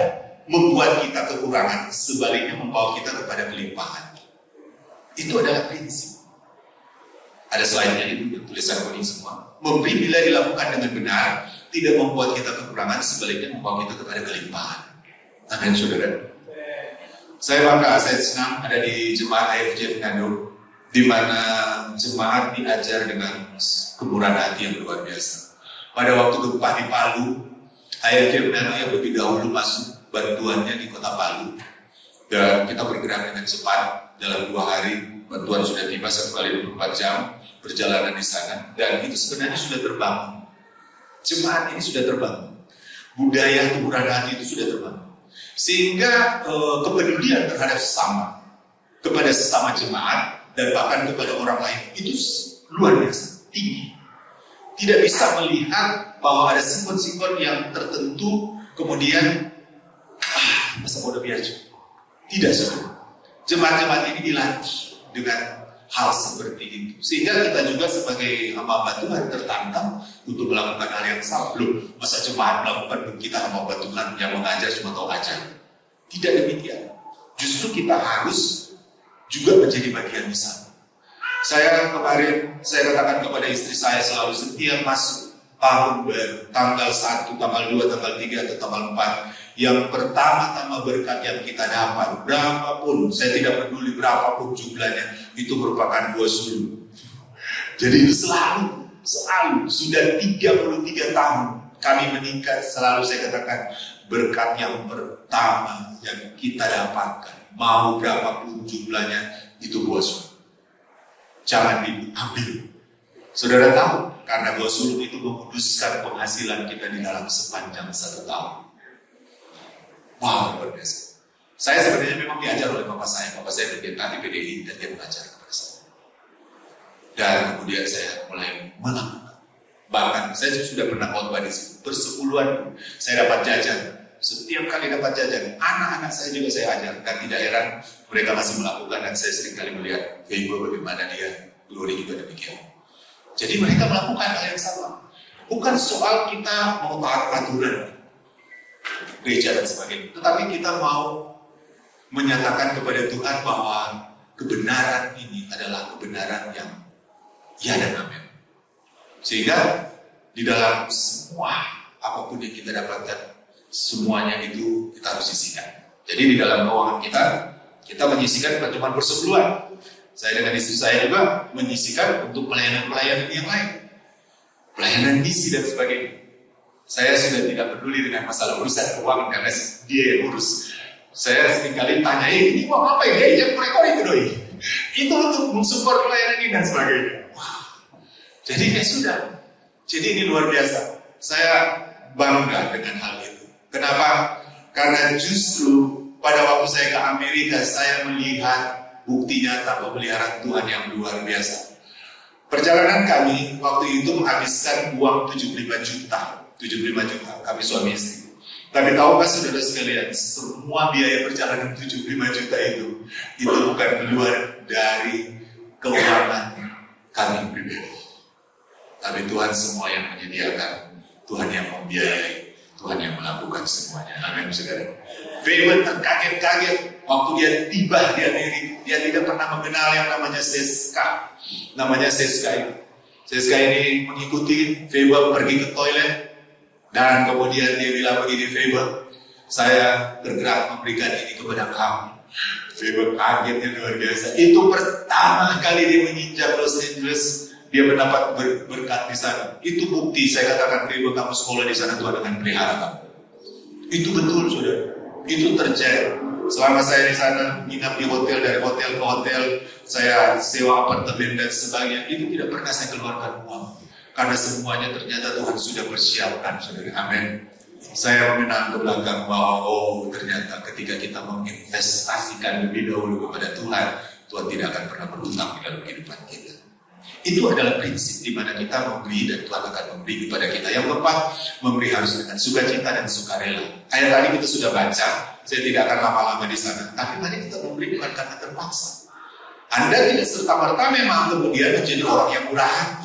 B: membuat kita kekurangan, sebaliknya membawa kita kepada kelimpahan. Itu adalah prinsip. Ada slide-nya itu, tulisan kuning semua. Memberi bila dilakukan dengan benar, tidak membuat kita kekurangan, sebaliknya membawa kita kepada kelimpahan. Amin, saudara. Saya bangga, saya senang ada di jemaat AFJ Manado, di mana jemaat diajar dengan kemurahan hati yang luar biasa. Pada waktu gempa di Palu, AFJ Manado yang lebih dahulu masuk bantuannya di kota Palu, dan kita bergerak dengan cepat dalam 2 hari. Bantuan sudah tiba 1 kali 24 jam perjalanan di sana, dan itu sebenarnya sudah terbangun. Jemaat ini sudah terbangun, budaya kemurahan hati itu sudah terbangun, sehingga kepedulian terhadap sesama, kepada sesama jemaat dan bahkan kepada orang lain itu luar biasa tinggi. Tidak bisa melihat bahwa ada sikon-sikon yang tertentu kemudian masa bodoh biasa. Tidak, saudara. Jemaat-jemaat ini dilatih dengan hal seperti itu, sehingga kita juga sebagai hamba Tuhan tertantang untuk melakukan hal yang sama. Belum masa jemaat melakukan, kita hamba Tuhan yang mengajar cuma tahu ajar. Tidak demikian. Justru kita harus juga menjadi bagian besar. Saya kemarin saya katakan kepada istri saya selalu, setiap masuk tahun baru, tanggal 1, tanggal 2, tanggal 3 atau tanggal 4, yang pertama-tama berkat yang kita dapat, berapapun, saya tidak peduli berapapun jumlahnya, itu merupakan buah sulung. Jadi itu selalu, sudah 33 tahun kami meningkat, selalu saya katakan, berkat yang pertama yang kita dapatkan, mau berapapun jumlahnya, itu buah sulung. Jangan diambil. Saudara tahu, karena buah sulung itu menguduskan penghasilan kita di dalam sepanjang 1 tahun. Wow, luar biasa. Saya sebenarnya memang diajar oleh bapak saya pendeta di PDI, dan dia mengajar kepada saya. Dan kemudian saya mulai melakukan. Bahkan saya sudah pernah khotbah di situ. Bersepuluhan saya dapat jajan. Setiap kali dapat jajan, anak-anak saya juga saya ajar. Dan tidak heran mereka masih melakukan, dan saya sering kali melihat Febo bagaimana dia, Glory juga demikian. Jadi mereka melakukan hal yang sama. Bukan soal kita mau taat aturan gereja dan sebagainya, tetapi kita mau menyatakan kepada Tuhan bahwa kebenaran ini adalah kebenaran yang ya dan amin. Sehingga di dalam semua apapun yang kita dapatkan, semuanya itu kita harus sisihkan. Jadi di dalam keuangan kita menyisihkan bukan cuma persepuluhan. Saya dengan istri saya juga menyisihkan untuk pelayanan-pelayanan yang lain, pelayanan misi dan sebagainya. Saya sudah tidak peduli dengan masalah urusan keuangan karena dia yang urus. Saya seringkali tanya, ini uang apa ya? Yang mereka itu doi. Itu untuk mensupport pelayanan ini dan sebagainya. Wah. Jadi ya sudah. Jadi ini luar biasa. Saya bangga dengan hal itu. Kenapa? Karena justru pada waktu saya ke Amerika, saya melihat bukti nyata pemeliharaan Tuhan yang luar biasa. Perjalanan kami waktu itu menghabiskan uang 75 juta kami suami istri. Tapi tahukah saudara sekalian, semua biaya perjalanan 75 juta itu bukan keluar dari keuangan kami pribadi. Tapi Tuhan semua yang menyediakan, Tuhan yang membiayai, Tuhan yang melakukan semuanya. Amin, saudara. Febo terkaget-kaget waktu dia tiba di Amerika. Dia tidak pernah mengenal yang namanya Seska. Seska ini mengikuti Febo pergi ke toilet. Dan kemudian dia bilang begini, Febo, saya bergerak memberikan ini kepada kamu. Febo kagetnya luar biasa. Itu pertama kali dia menginjak Los Angeles, dia mendapat berkat di sana. Itu bukti, saya katakan, Febo, kamu sekolah di sana, Tuhan akan pelihara kamu. Itu betul, saudara. Itu terjadi. Selama saya di sana, nginap di hotel, dari hotel ke hotel, saya sewa apartemen dan sebagainya, itu tidak pernah saya keluarkan uang. Karena semuanya ternyata Tuhan sudah persiapkan, saudara. Amin. Saya mengenang ke belakang bahwa ternyata ketika kita menginvestasikan lebih dahulu kepada Tuhan, Tuhan tidak akan pernah berhutang di dalam kehidupan kita. Itu adalah prinsip di mana kita memberi dan Tuhan akan memberi kepada kita. Yang keempat, memberi harus dengan sukacita dan sukarela. Ayat tadi kita sudah baca, saya tidak akan lama-lama di sana. Tapi tadi kita memberi bukan karena terpaksa. Anda tidak serta-merta memang kemudian menjadi orang yang murah hati.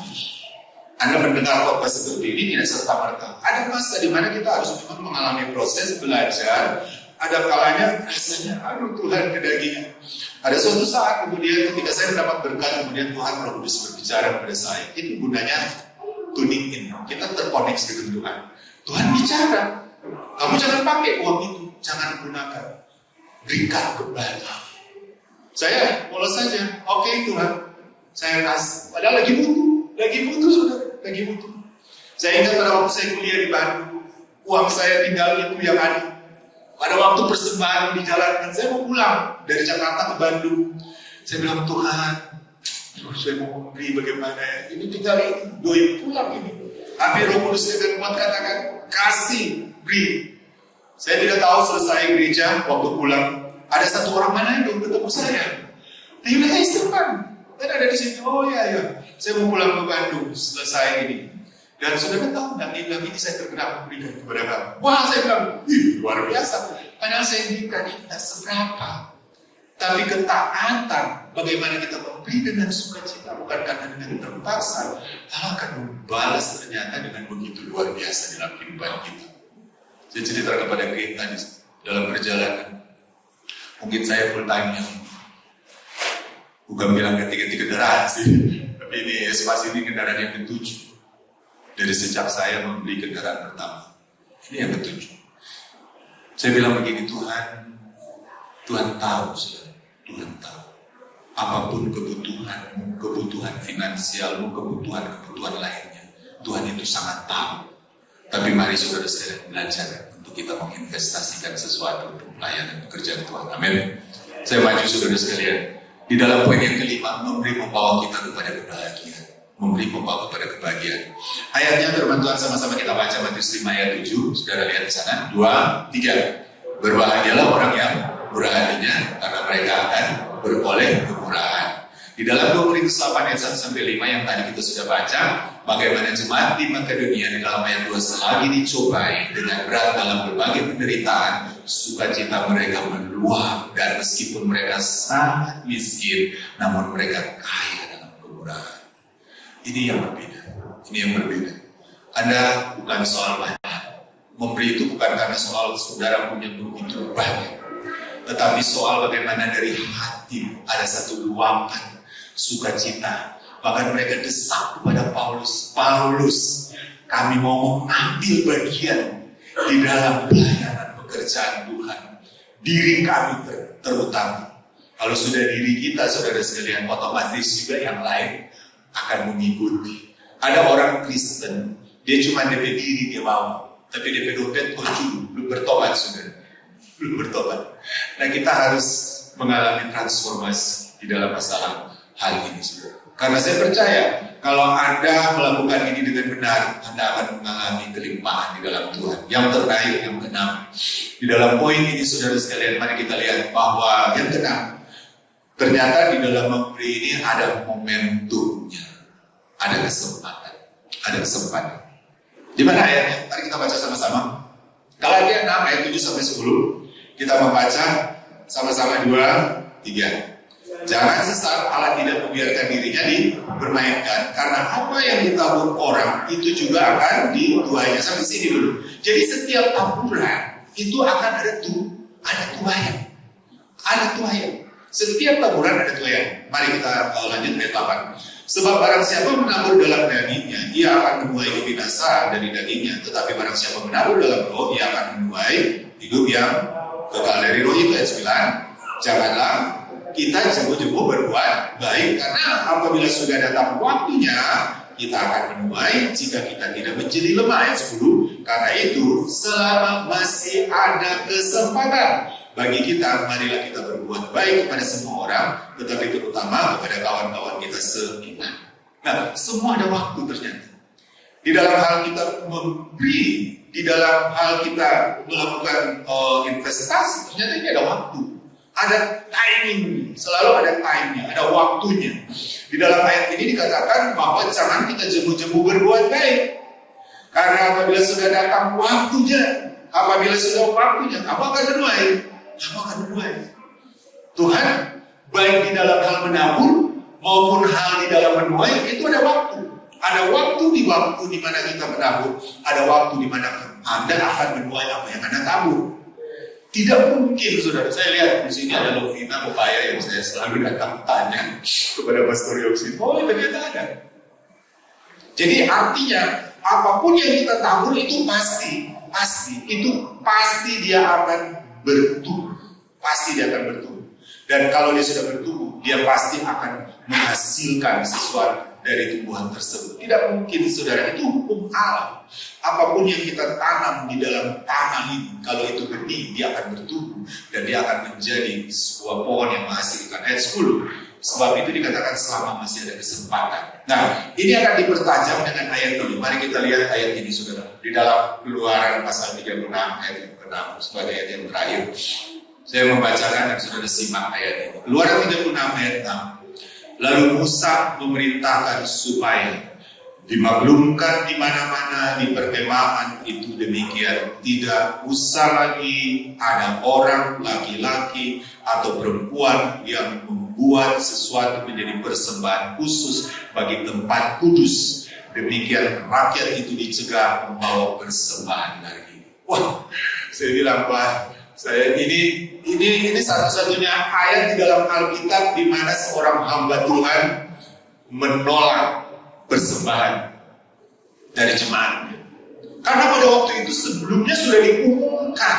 B: Anda mendengar khotbah seperti ini tidak serta-merta. Ada masa di mana kita harus memang mengalami proses belajar ada kalanya rasanya, aduh Tuhan kedagingan. Ada suatu saat kemudian ketika saya mendapat berkat, kemudian Tuhan Roh Kudus berbicara kepada saya. Itu gunanya tuning in. Kita terkoneksi dengan Tuhan. Tuhan bicara. Kamu jangan pakai uang itu, jangan gunakan. Berikan kembali. Saya polos saja. Oke Tuhan, saya kasih. Padahal lagi butuh saudara, lagi butuh. Saya ingat pada waktu saya kuliah di Bandung, uang saya tinggal itu yang ada. Pada waktu persembahan di jalan, saya mau pulang dari Jakarta ke Bandung. Saya bilang, Tuhan, saya mau beli bagaimana ya? Ini tinggal ini, doi pulang ini. Tapi Roh Kudus dengan kuat katakan, kasih, beri. Saya tidak tahu selesai gereja, waktu pulang, ada satu orang mana yang belum ketemu saya. Dia bilang, hey Stefan, kan ada di sini. Oh ya, saya mau pulang ke Bandung, selesai ini. Dan saudara tahu, nanti ini saya tergerak memberikan kepada kamu. Wah, saya bilang, luar biasa. Padahal saya berikan tidak seberapa. Tapi ketaatan, bagaimana kita memberi dengan sukacita, bukan karena dengan terpaksa, Allah akan membalas ternyata dengan begitu luar biasa dalam kehidupan kita. Saya cerita kepada kita dalam perjalanan. Mungkin saya full time yang bukan bilang ganti-ganti kendaraan sih, tapi ini Espasi ini kendaraan yang ketujuh. Dari sejak saya membeli kendaraan pertama, ini yang ketujuh. Saya bilang begini, Tuhan tahu, Tuhan tahu. Apapun kebutuhanmu, kebutuhan finansialmu, kebutuhan lainnya, Tuhan itu sangat tahu. Tapi mari saudara sekalian belajar untuk kita menginvestasikan sesuatu untuk pelayanan pekerjaan Tuhan. Amin. Saya maju saudara sekalian. Di dalam poin yang kelima, memberi membawa kita kepada kebahagiaan. Memberi membawa kepada kebahagiaan. Ayatnya firman Tuhan sama-sama kita baca Matius 5 ayat 7. Saudara lihat di sana. 2, 3. Berbahagialah orang yang murah hatinya, karena mereka akan beroleh kemurahan. Di dalam 2 Korintus 8 ayat 1-5 yang tadi kita sudah baca, bagaimana jemaat di Makedonia di dalam ayat 2 selagi dicobai dengan berat dalam berbagai penderitaan, sukacita mereka meluap, dan meskipun mereka sangat miskin, namun mereka kaya dalam kemurahan. Ini yang berbeda. Anda bukan soal banyak. Memberi itu bukan karena soal saudara punya begitu banyak, tetapi soal bagaimana dari hati ada satu luapan sukacita. Bahkan mereka desak kepada Paulus, kami mau mengambil bagian di dalam pelayanan pekerjaan Tuhan. Diri kami terutama. Kalau sudah diri kita, saudara sekalian, otomatis juga yang lain akan mengikuti. Ada orang Kristen, dia cuma DP diri dia mau, tapi DP dompet belum bertobat, saudara. Belum bertobat. Nah, kita harus mengalami transformasi di dalam masalah hal ini, saudara. Karena saya percaya kalau Anda melakukan ini dengan benar, Anda akan mengalami kelimpahan di dalam Tuhan. Yang terakhir, yang keenam, di dalam poin ini, saudara sekalian, mari kita lihat bahwa yang keenam, ternyata di dalam memberi ini ada momentumnya, ada kesempatan. Di mana ayatnya? Mari kita baca sama-sama. Galatia 6 ayat 7-10. Kita membaca sama-sama 2, 3. Jangan sesat, Allah tidak membiarkan dirinya dipermainkan, karena apa yang ditabur orang itu juga akan dituainya. Sampai sini dulu. Jadi setiap taburan itu akan ada tuaian. Setiap taburan ada tuaian. Mari kita lanjut ayat 8. Sebab barang siapa menabur dalam dagingnya, ia akan menuai kebinasaan dari dagingnya. Tetapi barang siapa menabur dalam roh, ia akan menuai hidup yang kekal dari roh. Itu ayat 9. Janganlah kita jemu-jemu berbuat baik, karena apabila sudah datang waktunya, kita akan menuai jika kita tidak menjadi lemah. Ayat 10. Karena itu, selama masih ada kesempatan bagi kita, marilah kita berbuat baik kepada semua orang, tetapi terutama kepada kawan-kawan kita seiman. Nah, semua ada waktu ternyata. Di dalam hal kita memberi, di dalam hal kita melakukan investasi, ternyata ini ada waktu. Ada timing, selalu ada timingnya, ada waktunya. Di dalam ayat ini dikatakan bahwa jangan kita jemu-jemu berbuat baik. Karena apabila sudah datang waktunya, kamu akan menuai. Tuhan, baik di dalam hal menabur maupun hal di dalam menuai, itu ada waktu. Ada waktu di mana kita menabur, ada waktu di mana Anda akan menuai apa yang Anda tabur. Tidak mungkin, saudara. Saya lihat di sini ada Lovina Bopaya yang saya selalu datang tanya kepada Pastor Yoksin. Oh, ternyata ada. Jadi artinya apapun yang kita tabur itu pasti dia akan bertumbuh. Pasti dia akan bertumbuh. Dan kalau dia sudah bertumbuh, dia pasti akan menghasilkan sesuatu dari tumbuhan tersebut. Tidak mungkin, saudara, itu hukum alam. Apapun yang kita tanam di dalam tanah ini, kalau itu benih, dia akan bertumbuh dan dia akan menjadi sebuah pohon yang menghasilkan. Ayat 10. Sebab itu dikatakan selama masih ada kesempatan. Nah, ini akan dipertajam dengan ayat ini. Mari kita lihat ayat ini, saudara. Di dalam Keluaran pasal 36 ayat yang ke-6 sebagai ayat yang terakhir. Saya membacakan dan saudara simak ayat ini. Keluaran 36 ayat 6. Lalu Musa memerintahkan supaya dimaklumkan di mana-mana di perkemahan itu demikian, tidak usah lagi ada orang laki-laki atau perempuan yang membuat sesuatu menjadi persembahan khusus bagi tempat kudus. Demikian rakyat itu dicegah membawa persembahan lagi. Wah, saya bilang, wah, saya ini satu-satunya ayat di dalam Alkitab di mana seorang hamba Tuhan menolak persembahan dari jemaatnya. Karena pada waktu itu sebelumnya sudah diumumkan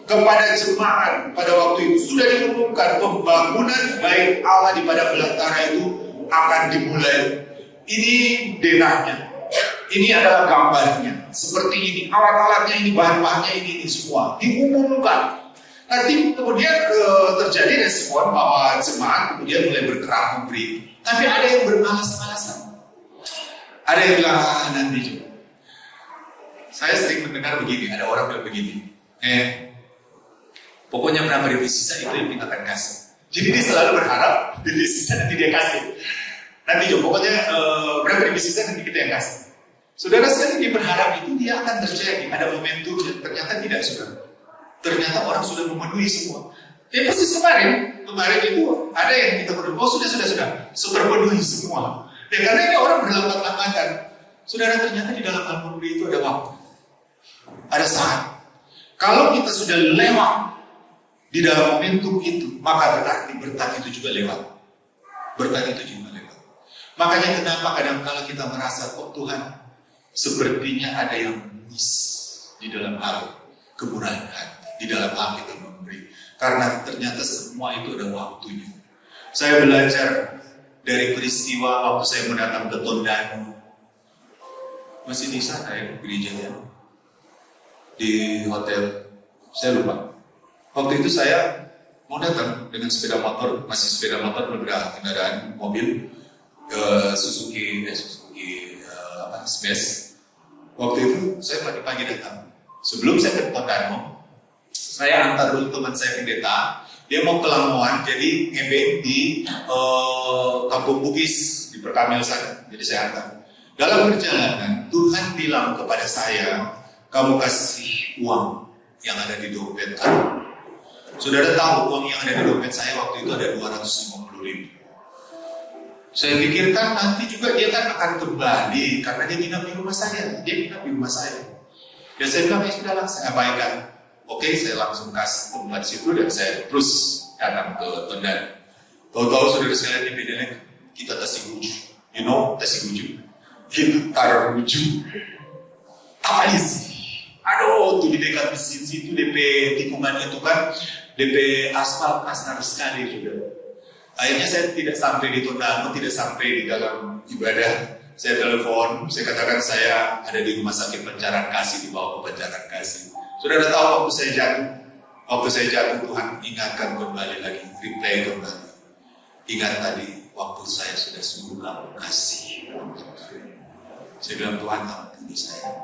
B: kepada jemaat, pada waktu itu sudah diumumkan pembangunan bait Allah di padang belantara itu akan dimulai. Ini denahnya, ini adalah gambarnya, seperti ini, alat-alatnya ini, bahan-bahannya ini semua diumumkan. Nanti kemudian terjadi respon bahwa jemaat kemudian mulai bergerak memberi. Tapi ada yang bermalas-malasan. Ada yang bilang, nanti juga. Saya sering mendengar begini, ada orang bilang begini. Pokoknya berapa divisi sisa itu yang kita akan kasih. Jadi dia selalu berharap divisi sisa nanti dia kasih. Nanti juga, pokoknya berapa divisi sisa nanti kita yang kasih. Saudara sekali dia berharap itu dia akan terjadi. Ada momentum yang ternyata tidak, saudara. Ternyata orang sudah memenuhi semua. Persis kemarin itu ada yang kita penuhi. Oh sudah terpenuhi semua. Ya karena ini orang berlambat-lambatan. Saudara, ternyata di dalam Al-Quran itu ada waktu, ada saat. Kalau kita sudah lewat di dalam momentum itu, maka berarti berkat itu juga lewat. Berkat itu juga lewat. Makanya kenapa kadang-kala kita merasa, oh Tuhan, sepertinya ada yang miss di dalam hal kemurahan hati, di dalam hal kita memberi. Karena ternyata semua itu ada waktunya. Saya belajar dari peristiwa waktu saya mendatang ke Tondano. Masih di sana ya gerejanya, di hotel, saya lupa. Waktu itu saya mau datang dengan sepeda motor, masih sepeda motor, berbeda kendaraan mobil Suzuki Space. Waktu itu saya pagi-pagi datang. Sebelum saya ke Tondano, saya antar dulu teman saya pendeta. Dia mau ke Lamongan, jadi ngebeng di Kampung Bugis di Perkamil sana. Jadi saya antar. Dalam perjalanan, Tuhan bilang kepada saya, kamu kasih uang yang ada di dompet kamu. Saudara tahu uang yang ada di dompet saya waktu itu ada 250.000. Saya pikirkan nanti juga dia kan akan kembali karena dia nginap di rumah saya. Dan saya bilang, ya sudahlah, saya abaikan. Oke, saya langsung kasih tempat situ dan saya terus datang ke Tondano. Tahu-tahu saudara sekalian di Benelek, kita tasik uju. You know, tasik uju. Kita taruh uju. Apa sih? Aduh, tuh di dekat mesin situ DP tikungan itu kan, DP aspal kasar sekali juga. Akhirnya saya tidak sampai di Tondano, tidak sampai di dalam ibadah. Saya telepon, saya katakan saya ada di rumah sakit Pancaran Kasih, dibawa ke Pancaran Kasih. Saudara tahu waktu saya jatuh Tuhan ingatkan kembali lagi, replay kembali. Ingat tadi waktu saya sudah sungguh kamu kasih. Saya bilang, Tuhan ampuni saya.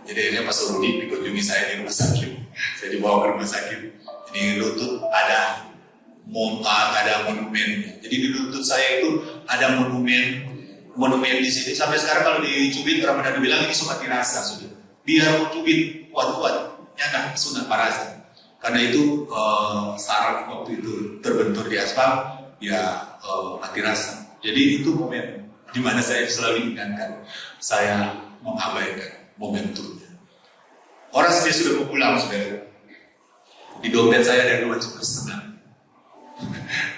B: Jadi akhirnya Pak Rudi dikunjungi saya di rumah sakit. Saya dibawa ke rumah sakit. Di lutut ada monumen. Jadi di lutut saya itu ada monumen di sini. Sampai sekarang kalau dicubit orang pada bilang ini sobat dirasa sudah. Biar cubit kuat-kuat, nyata sunat parasa. Karena itu saraf waktu itu terbentur di aspal, ya mati rasa. Jadi itu momen di mana saya selalu ingatkan, saya mengabaikan momentumnya. Orang dia sudah mau pulang, saudara. Di dompet saya ada 2,5 juta.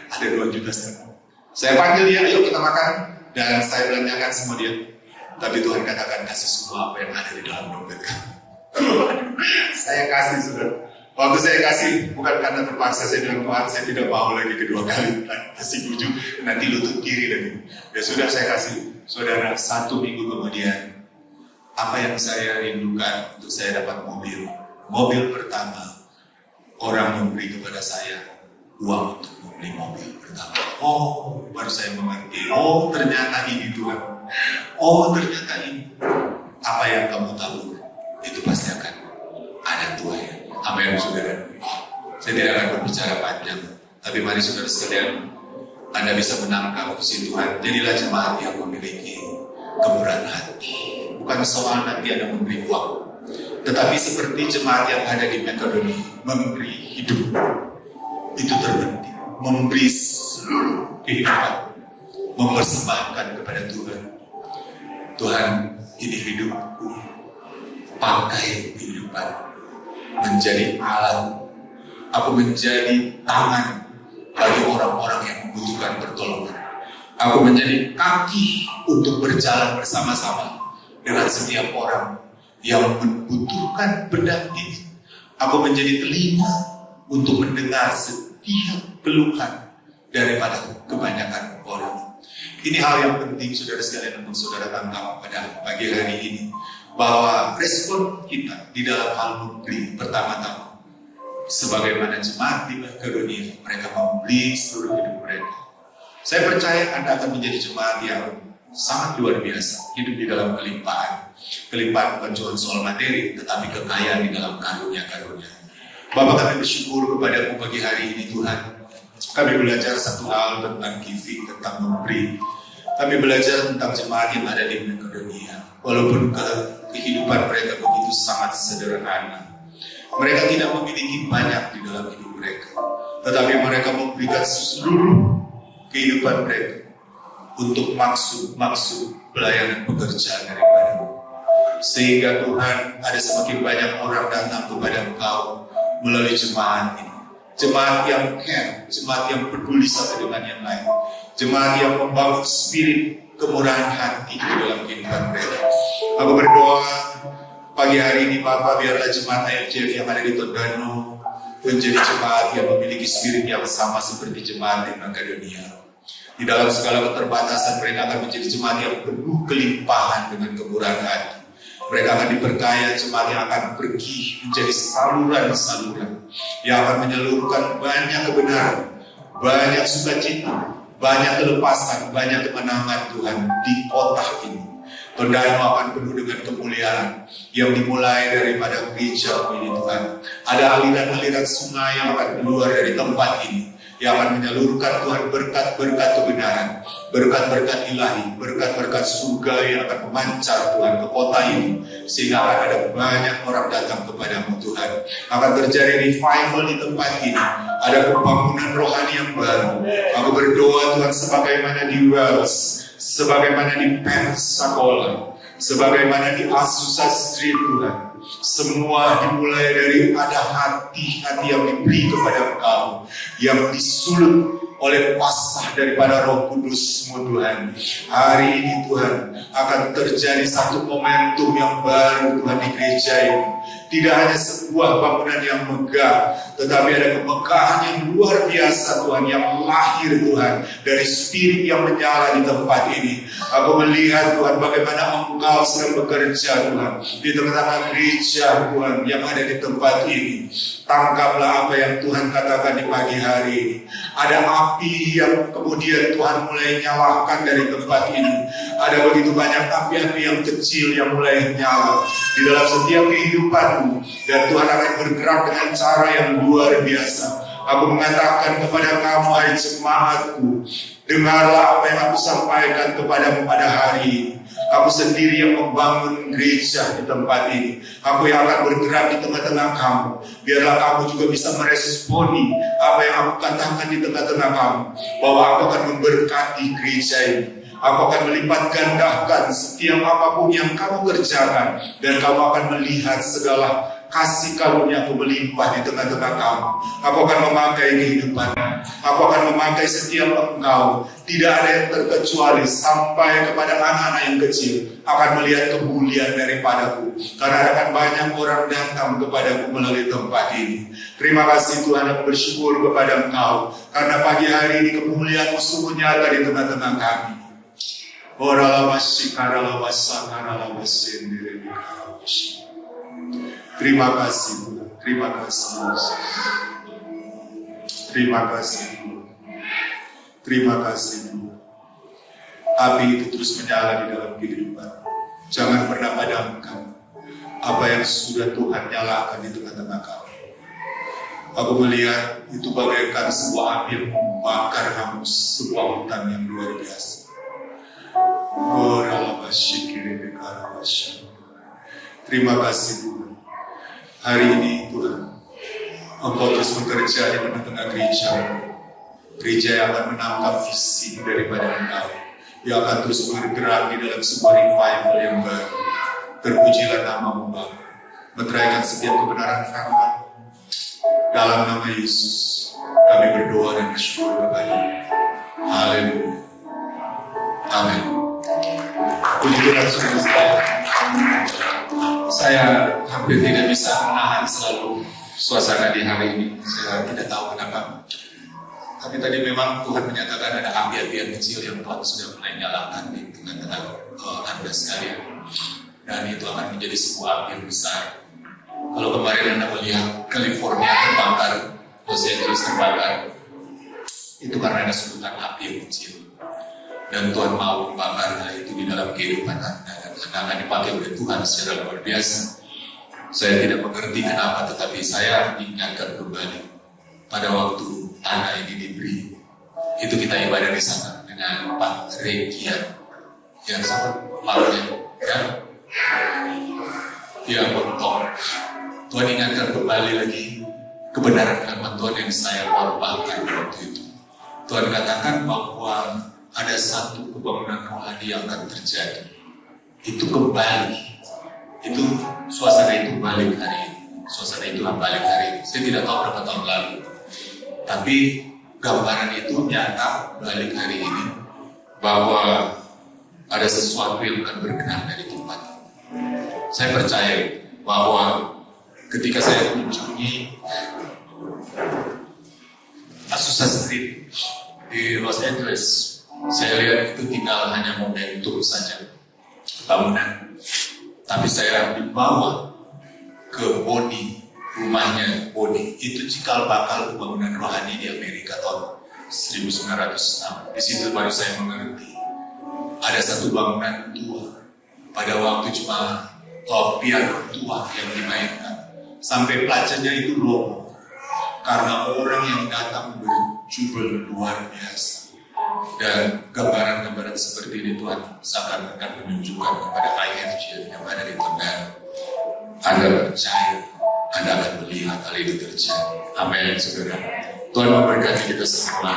B: Ada 2,5 juta. Saya panggil dia, ayo kita makan. Dan saya belanjakan semua dia. Tapi Tuhan katakan, kasih semua apa yang ada di dalam dompet kamu. Saya kasih, saudara. Waktu saya kasih, bukan karena terpaksa, saya bilang, Tuhan, saya tidak mau lagi kedua kali. Kasih bujuk, nanti lutut kiri lagi. Ya sudah, saya kasih. Saudara, 1 minggu kemudian, apa yang saya rindukan untuk saya dapat mobil. Mobil pertama, orang memberi kepada saya uang untuk membeli mobil pertama. Oh, baru saya mengerti. Oh, ternyata ini Tuhan. Oh, ternyata ini. Apa yang kamu tabur, itu pasti akan ada tuanya. Amin, saudara. Saya tidak akan berbicara panjang, tapi mari saudara sekalian, Anda bisa menangkap visi Tuhan. Jadilah jemaat yang memiliki kemurahan hati. Bukan soal nanti Anda memberi uang, tetapi seperti jemaat yang ada di Makedonia, memberi hidup. Itu terpenting. Memberi seluruh kehidupan, mempersembahkan kepada Tuhan. Tuhan, ini hidupku, pakai kehidupan menjadi alat. Aku menjadi tangan bagi orang-orang yang membutuhkan pertolongan. Aku menjadi kaki untuk berjalan bersama-sama dengan setiap orang yang membutuhkan pendamping. Aku menjadi telinga untuk mendengar setiap keluhan daripada kebanyakan orang. Ini hal yang penting, saudara sekalian, untuk saudara tangkap pada pagi hari ini, bahwa respon kita di dalam hal memberi pertama-tama, sebagaimana jemaat di Makedonia, mereka memberi seluruh hidup mereka. Saya percaya Anda akan menjadi jemaat yang sangat luar biasa, hidup di dalam kelimpahan. Kelimpahan bukan cuma soal materi, tetapi kekayaan di dalam karunia-karunia. Bapak, kami bersyukur kepadamu pagi hari ini, Tuhan. Kami belajar satu hal tentang giving, tentang memberi. Kami belajar tentang jemaat yang ada di Makedonia. Walaupun kehidupan mereka begitu sangat sederhana, mereka tidak memiliki banyak di dalam hidup mereka, tetapi mereka memberikan seluruh kehidupan mereka untuk maksud pelayanan pekerjaan daripada-Mu. Sehingga Tuhan, ada semakin banyak orang datang kepada Engkau melalui jemaat ini. Jemaat yang care, jemaat yang peduli satu dengan yang lain, jemaat yang membangun spirit kemurahan hati di dalam kehidupan mereka. Aku berdoa pagi hari ini, Bapak, biarlah jemaat IFJF yang ada di Tondano menjadi jemaat yang memiliki spirit yang sama seperti jemaat di Makedonia. Di dalam segala keterbatasan, mereka akan menjadi jemaat yang penuh kelimpahan dengan kemurahan hati. Mereka akan diberkaya, jemaat yang akan pergi menjadi saluran-saluran yang akan menyalurkan banyak kebenaran, banyak sukacita, banyak kelepasan, banyak kemenangan Tuhan di kota ini. Tondano akan penuh dengan kemuliaan yang dimulai daripada gereja ini, Tuhan. Ada aliran-aliran sungai yang akan keluar dari tempat ini, yang akan menyalurkan Tuhan berkat-berkat kebenaran, berkat-berkat ilahi, berkat-berkat surga yang akan memancar Tuhan ke kota ini, sehingga akan ada banyak orang datang kepadamu Tuhan. Akan terjadi revival di tempat ini, ada pembangunan rohani yang baru. Aku berdoa Tuhan, sebagaimana di Wales, sebagaimana di Pensacola, sebagaimana di Azusa Street Tuhan, semua dimulai dari ada hati-hati yang diberi kepada Engkau, yang disulut oleh kuasa daripada Roh Kudus-Mu Tuhan. Hari ini Tuhan akan terjadi satu momentum yang baru Tuhan di gereja ini. Tidak hanya sebuah bangunan yang megah, tetapi ada kemegahan yang luar biasa Tuhan, yang lahir Tuhan dari spirit yang menyala di tempat ini. Aku melihat Tuhan bagaimana Engkau sedang bekerja Tuhan di tengah-tengah gereja Tuhan yang ada di tempat ini. Tangkaplah apa yang Tuhan katakan di pagi hari ini. Ada api yang kemudian Tuhan mulai nyalakan dari tempat ini. Ada begitu banyak api-api yang kecil yang mulai nyala di dalam setiap kehidupanmu, dan Tuhan akan bergerak dengan cara yang luar biasa. Aku mengatakan kepada kamu, hai jemaatku, dengarlah apa yang aku sampaikan kepadamu pada hari ini. Aku sendiri yang membangun gereja di tempat ini. Aku yang akan bergerak di tengah-tengah kamu. Biarlah kamu juga bisa meresponi apa yang aku katakan di tengah-tengah kamu, bahwa aku akan memberkati gereja ini. Aku akan melipat gandakan setiap apapun yang kamu kerjakan, dan kamu akan melihat segala kasih karunia-Ku melimpah di tengah-tengah kamu. Aku akan memakai kehidupan, aku akan memakai setiap engkau. Tidak ada yang terkecuali sampai kepada anak-anak yang kecil akan melihat kemuliaan daripadaku. Karena akan banyak orang datang kepadaku melalui tempat ini. Terima kasih Tuhan, aku bersyukur kepada Engkau. Karena pagi hari ini kemuliaan-Mu sungguh nyata di tengah-tengah kami. Terima kasih Tuhan, terima kasih Yesus. Terima kasih Tuhan. Terima kasih Tuhan. Api itu terus menyala di dalam kehidupan. Jangan pernah padamkan apa yang sudah Tuhan nyalakan di tengah-tengah kami. Aku melihat itu bagaikan sebuah api yang membakar hangus sebuah hutan yang luar biasa. Terima kasih Tuhan. Hari ini Tuhan, Engkau terus bekerja di tengah-tengah gereja. Gereja yang akan menangkap visi daripada Engkau, yang akan terus bergerak di dalam sebuah revival yang baru. Terpujilah nama-Mu Bapa, meteraikan setiap kebenaran firman. Dalam nama Yesus, kami berdoa dan bersyukur kepada-Mu. Haleluya. Amin. Puji Tuhan, saudara-saudara. Saya hampir tidak bisa menahan selalu suasana di hari ini. Saya tidak tahu kenapa. Tapi tadi memang Tuhan menyatakan ada api-api yang kecil yang Tuhan sudah mulai nyalakan di tengah-tengah Anda sekalian. Dan itu akan menjadi sebuah api yang besar. Kalau kemarin Anda melihat California terbakar, Los Angeles terbakar, itu karena ada sundutan api yang kecil. Dan Tuhan mau membakar hal itu di dalam kehidupan Anda. Dan Anda akan dipakai oleh Tuhan secara luar biasa. Saya tidak mengerti kenapa, tetapi saya diingatkan kembali pada waktu tanah ini diberi, itu kita ibadah di sana dengan Pak Rekian yang sangat malunya, yang bertolak. Tuhan ingatkan kembali lagi kebenaran firman Tuhan yang saya wariskan waktu itu. Tuhan katakan bahwa ada satu kebangunan rohani yang akan terjadi. Itu kembali, itu suasana itu balik hari ini. Suasana itu balik hari ini. Saya tidak tahu berapa tahun lalu, tapi gambaran itu nyata balik hari ini bahwa ada sesuatu yang akan bergerak dari tempat. Saya percaya bahwa ketika saya mengunjungi Azusa Street di Los Angeles, saya lihat itu tinggal hanya momentum saja bangunan. Tapi saya dibawa ke Boni, rumahnya Boni. Itu cikal bakal pembangunan rohani di Amerika tahun 1906. Di situ baru saya mengerti ada satu bangunan tua. Pada waktu cuma piano tua yang dimainkan. Sampai pelacanya itu roboh. Karena orang yang datang berjubel luar biasa. Dan gambaran-gambaran seperti ini Tuhan akan menunjukkan kepada IFJ yang ada di tengah. Anda percaya, Anda akan melihat hal itu terjadi. Amin, saudara. Tuhan memberkati kita semua.